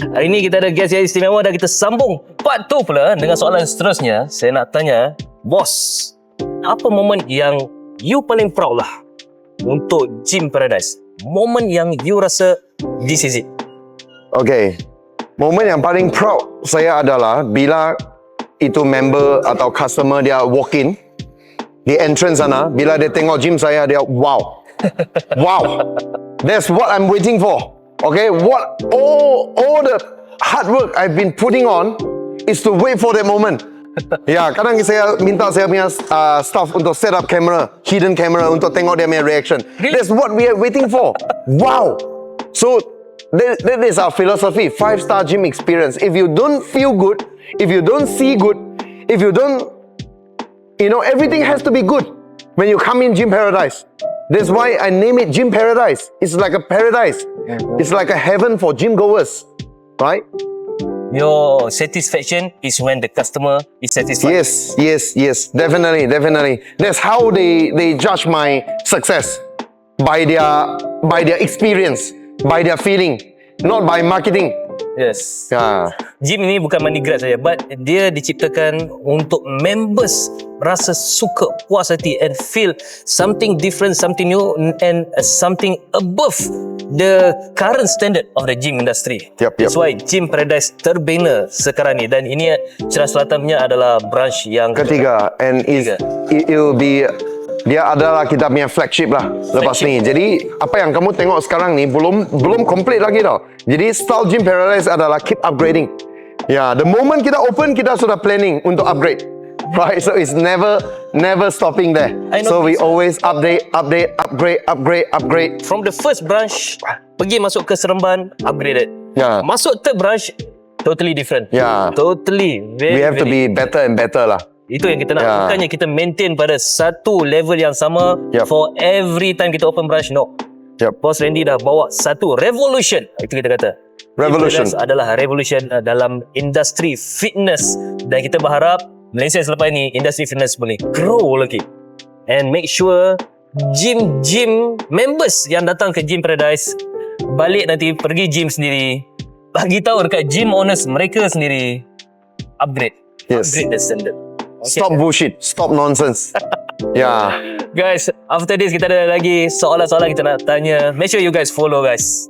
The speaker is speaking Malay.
Hari ni kita ada guest yang istimewa dan kita sambung part 2 pula dengan soalan seterusnya. Saya nak tanya, bos, apa momen yang you paling proud lah untuk Gym Paradise? Momen yang you rasa this is it. Okay, momen yang paling proud saya adalah bila itu member atau customer dia walk in di entrance sana, bila dia tengok gym saya, dia wow. Wow. That's what I'm waiting for. Okay, what all the hard work I've been putting on is to wait for that moment. Ya, kadang saya minta saya punya staff untuk set up camera, hidden camera untuk tengok dia punya reaction. That's what we are waiting for. Wow. So that is our philosophy, 5-star gym experience. If you don't feel good, if you don't see good, if you don't, everything has to be good when you come in Gym Paradise. That's why I name it Gym Paradise. It's like a paradise. It's like a heaven for gym goers, right? Your satisfaction is when the customer is satisfied. Yes. Definitely. That's how they judge my success, by their experience, by their feeling, not by marketing. Yes. Yeah. Gym ini bukan money grab saja, but dia diciptakan untuk members rasa suka, puas hati and feel something different, something new and something above the current standard of the gym industry. Yep. That's why Gym Paradise terbina sekarang ni, dan ini Cerah Selatannya adalah branch yang Ketiga, and it will be, dia adalah kita punya flagship lah lepas ni. Jadi apa yang kamu tengok sekarang ni belum complete lagi tau. Jadi style Gym Paradise adalah keep upgrading. Ya, the moment kita open, kita sudah planning untuk upgrade. Right, so it's never stopping there. So we always upgrade. From the first branch pergi masuk ke Seremban, upgraded. Yeah. Masuk third branch, totally different. Yeah. Totally. We have to be better and better lah. Itu yang kita nak. Bukannya kita maintain pada satu level yang sama for every time kita open branch. No. Bos Randy dah bawa satu revolution. Itu kita kata. Revolution adalah revolution dalam industri fitness, dan kita berharap Malaysia selepas ini industri fitness boleh grow lagi. And make sure gym members yang datang ke Gym Paradise balik nanti pergi gym sendiri, bagi tahu dekat gym owners mereka sendiri, upgrade. Yes. Upgrade the standard. Stop bullshit, stop nonsense. Yeah. Guys, after this kita ada lagi soalan-soalan kita nak tanya. Make sure you guys follow guys.